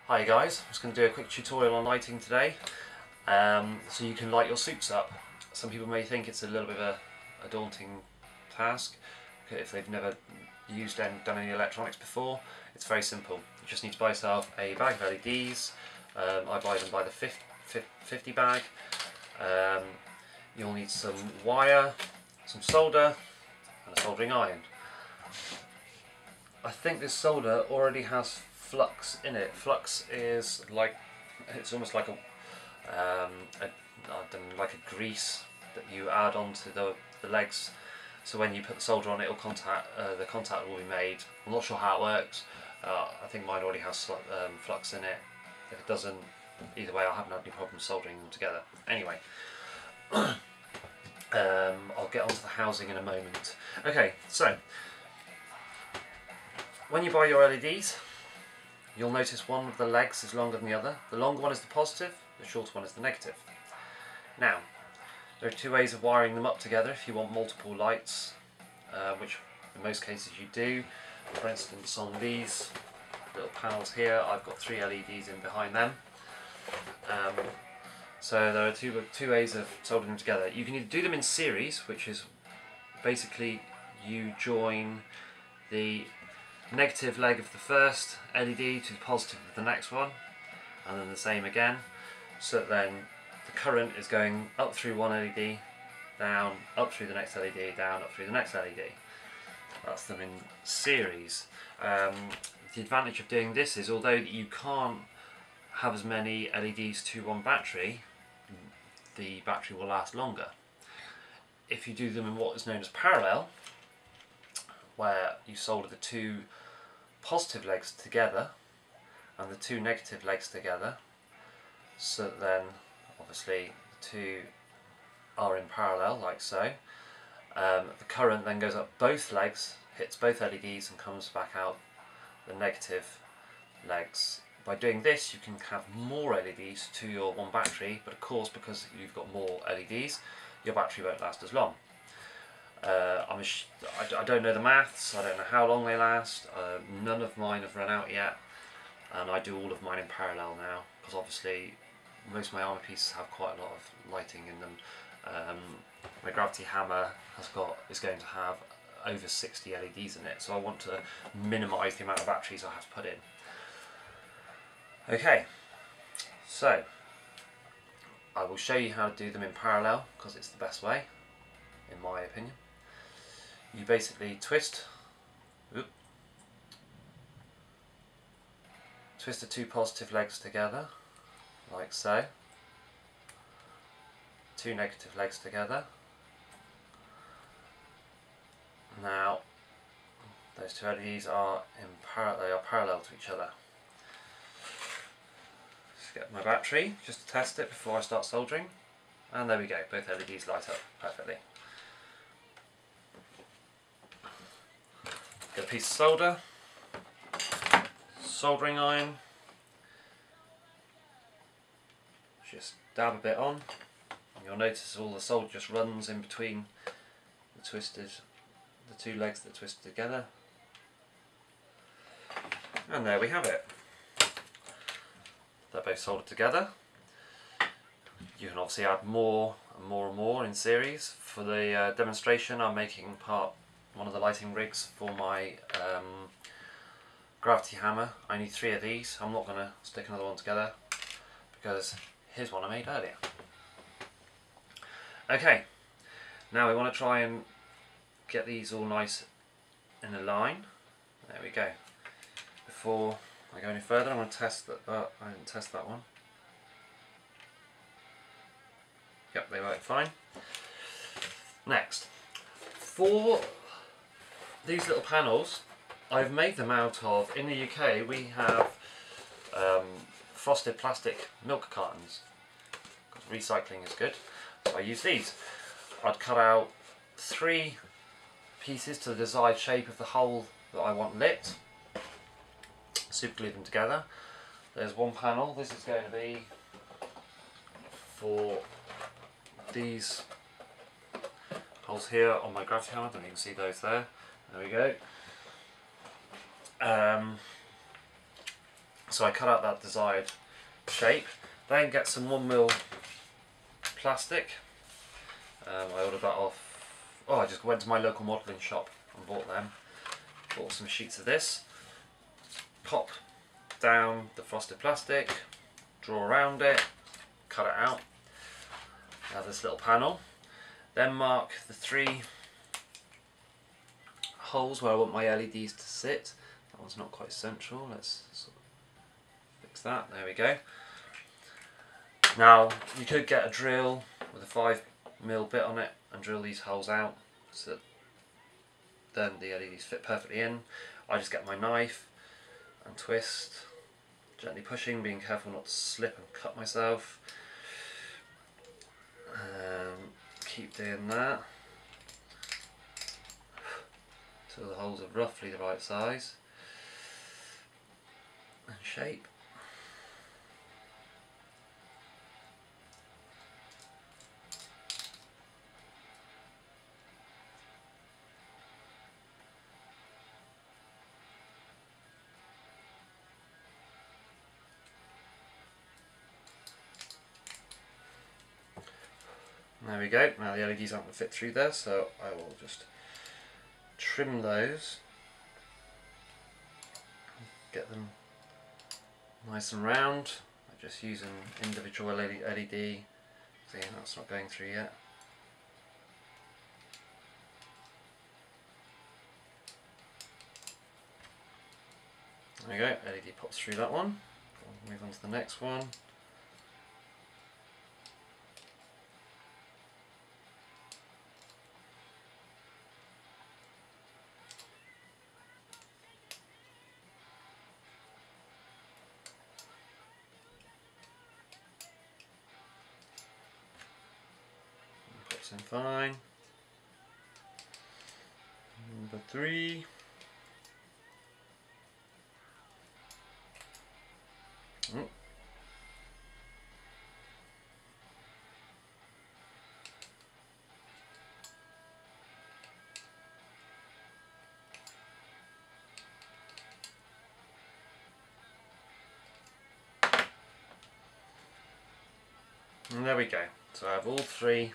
Hi guys, I'm just going to do a quick tutorial on lighting today, so you can light your soups up. Some people may think it's a little bit of a daunting task if they've never used and done any electronics before. It's very simple. You just need to buy yourself a bag of LEDs. I buy them by the 50 bag. You'll need some wire, some solder and a soldering iron. I think this solder already has flux in it. Flux is like, it's almost like I don't know, like a grease that you add onto the legs. So when you put the solder on, it'll the contact will be made. I'm not sure how it works. I think mine already has flux in it. If it doesn't, either way, I haven't had any problems soldering them together. Anyway, I'll get onto the housing in a moment. Okay, so when you buy your LEDs, you'll notice one of the legs is longer than the other. The longer one is the positive, the shorter one is the negative. Now, there are two ways of wiring them up together if you want multiple lights, which in most cases you do. For instance, on these little panels here, I've got 3 LEDs in behind them. So there are two ways of soldering them together. You can either do them in series, which is basically you join the negative leg of the first LED to the positive of the next one, and then the same again, so that then the current is going up through one LED, down, up through the next LED, down, up through the next LED. That's them in series. The advantage of doing this is, although you can't have as many LEDs to one battery, the battery will last longer. If you do them in what is known as parallel, where you solder the two positive legs together and the two negative legs together, so that then obviously the two are in parallel like so. The current then goes up both legs, hits both LEDs and comes back out the negative legs. By doing this you can have more LEDs to your one battery, but of course because you've got more LEDs your battery won't last as long. I don't know the maths, I don't know how long they last. None of mine have run out yet, and I do all of mine in parallel now because obviously most of my armour pieces have quite a lot of lighting in them. My gravity hammer is going to have over 60 LEDs in it, so I want to minimise the amount of batteries I have to put in. Okay, so I will show you how to do them in parallel because it's the best way, in my opinion. You basically twist the two positive legs together, like so, two negative legs together. Now, those two LEDs are parallel to each other. Just get my battery, just to test it before I start soldering, and there we go, both LEDs light up perfectly. Get a piece of solder, soldering iron, just dab a bit on, and you'll notice all the solder just runs in between the two legs that are twisted together, and there we have it. They're both soldered together. You can obviously add more and more and more in series. For the demonstration, I'm making one of the lighting rigs for my gravity hammer. I need 3 of these. I'm not going to stick another one together because here's one I made earlier. Okay, now we want to try and get these all nice in a line. There we go. Before I go any further, I'm going to test that. I didn't test that one. Yep, they work fine. Next, for these little panels, I've made them out of, in the UK we have frosted plastic milk cartons because recycling is good, so I use these. I'd cut out 3 pieces to the desired shape of the hole that I want lit, super glue them together. There's one panel. This is going to be for these holes here on my gravity hammer, and you can see those there. There we go. So I cut out that desired shape, then get some 1mm plastic. I ordered that off, I just went to my local modelling shop and bought them. Bought some sheets of this, pop down the frosted plastic, draw around it, cut it out, have this little panel, then mark the 3 holes where I want my LEDs to sit. That one's not quite central, let's sort of fix that, there we go. Now you could get a drill with a 5mm bit on it and drill these holes out so that then the LEDs fit perfectly in. I just get my knife and twist, gently pushing, being careful not to slip and cut myself. Keep doing that so the holes are roughly the right size and shape. There we go, now the LEDs aren't going to fit through there, so I will just trim those, get them nice and round. I'm just using individual LED, see that's not going through yet. There we go, LED pops through that one. We'll move on to the next one. Pops in fine. Number 3. Oh. And there we go. So I have all 3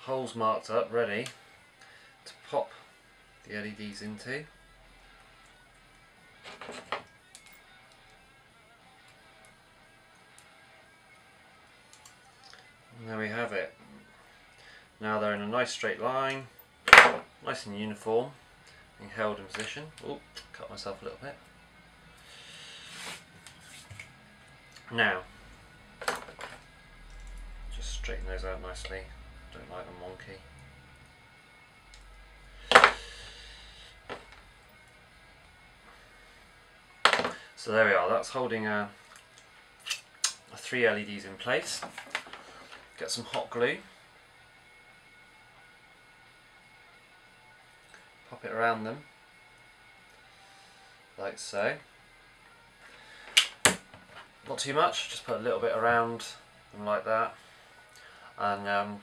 holes marked up, ready to pop the LEDs into. And there we have it. Now they're in a nice straight line, nice and uniform, being held in position. Oh, cut myself a little bit. Now, just straighten those out nicely. Don't like them wonky. So there we are, that's holding a 3 LEDs in place. Get some hot glue, pop it around them, like so. Not too much, just put a little bit around them like that, and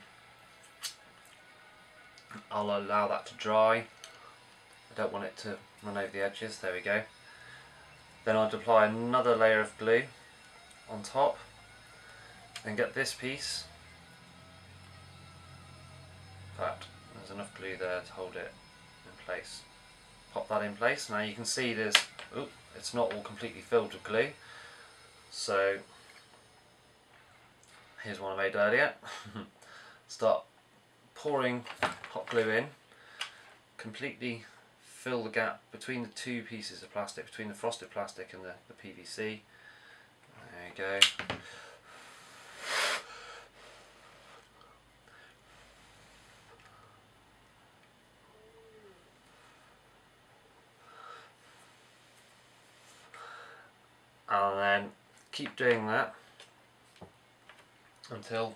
I'll allow that to dry. I don't want it to run over the edges, there we go. Then I'll apply another layer of glue on top, then get this piece. In fact, there's enough glue there to hold it in place. Pop that in place. Now you can see there's, it's not all completely filled with glue. So here's one I made earlier. Start pouring hot glue in, completely fill the gap between the 2 pieces of plastic, between the frosted plastic and the PVC. There you go. And then keep doing that until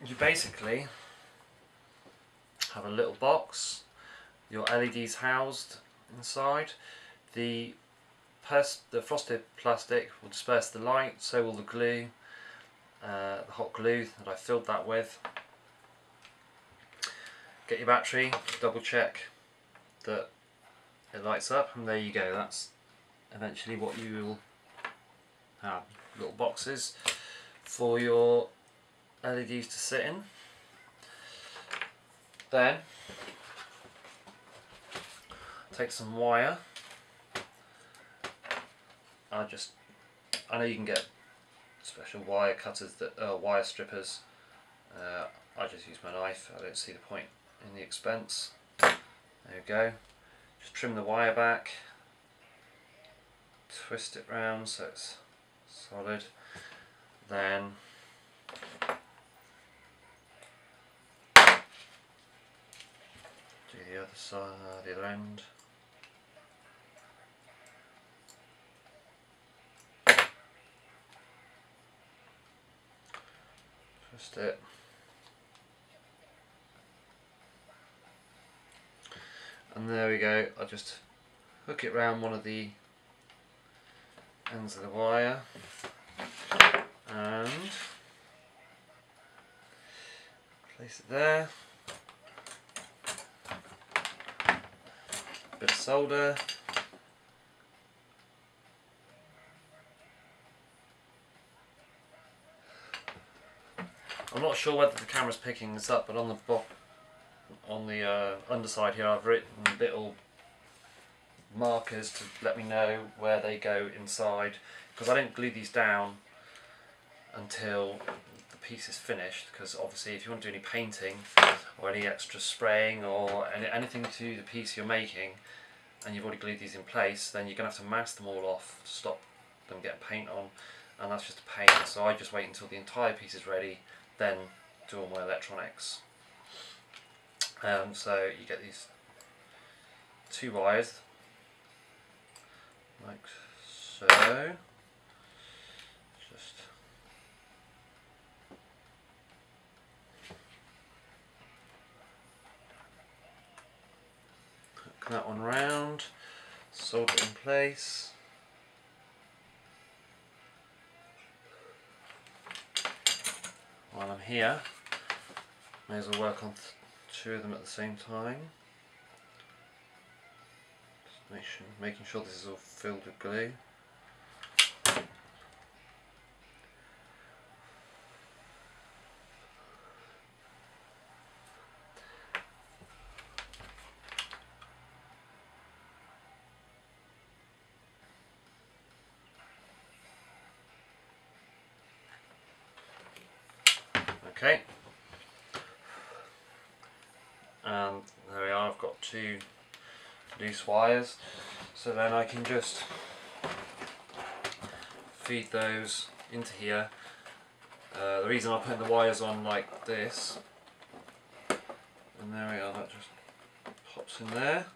you basically have a little box, your LEDs housed inside. The frosted plastic will disperse the light, so will the glue, the hot glue that I filled that with. Get your battery, double check that it lights up, and there you go. That's eventually what you will have, little boxes for your LEDs to sit in. Then take some wire. I know you can get special wire cutters, that wire strippers. I just use my knife. I don't see the point in the expense. There you go. Just trim the wire back, twist it round so it's solid. Then do the other side, the other end. Twist it. And there we go. I'll just hook it round one of the ends of the wire and place it there. Bit of solder. I'm not sure whether the camera's picking this up, but on the underside here I've written little markers to let me know where they go inside, because I don't glue these down until the piece is finished, because obviously if you want to do any painting or any extra spraying or anything to the piece you're making and you've already glued these in place, then you're going to have to mask them all off to stop them getting paint on, and that's just a pain. So I just wait until the entire piece is ready, then do all my electronics. So you get these two wires like so. Just hook that one round, solder it in place. While I'm here, may as well work on two of them at the same time. Just making sure this is all filled with glue. Okay. And there we are, I've got two loose wires, so then I can just feed those into here. The reason I'm putting the wires on like this, and there we are, that just pops in there.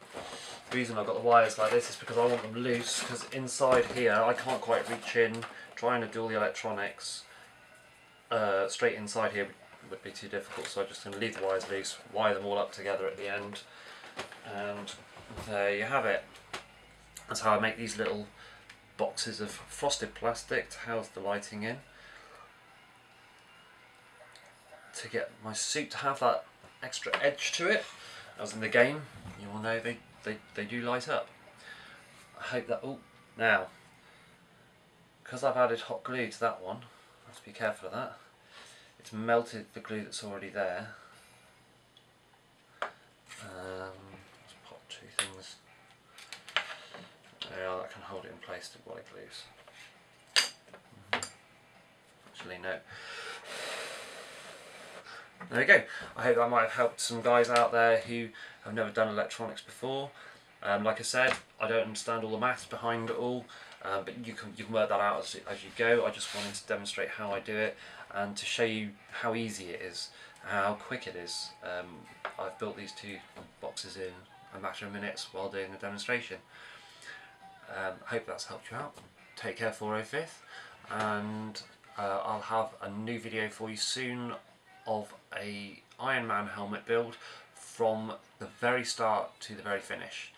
The reason I've got the wires like this is because I want them loose, because inside here I can't quite reach in. Trying to do all the electronics straight inside here would be too difficult, so I'm just going to leave the wires loose, wire them all up together at the end, and there you have it. That's how I make these little boxes of frosted plastic to house the lighting in, to get my suit to have that extra edge to it. As in the game, you will know they do light up. I hope that, oh, now, because I've added hot glue to that one, I have to be careful of that. It's melted the glue that's already there. Let's pop two things. Yeah, that can hold it in place while it glues. Actually, no. There we go. I hope that might have helped some guys out there who have never done electronics before. Like I said, I don't understand all the maths behind it all, but you can work that out as you go. I just wanted to demonstrate how I do it and to show you how easy it is, how quick it is. I've built these two boxes in a matter of minutes while doing the demonstration. I hope that's helped you out. Take care, 405th, and I'll have a new video for you soon of a Iron Man helmet build from the very start to the very finish.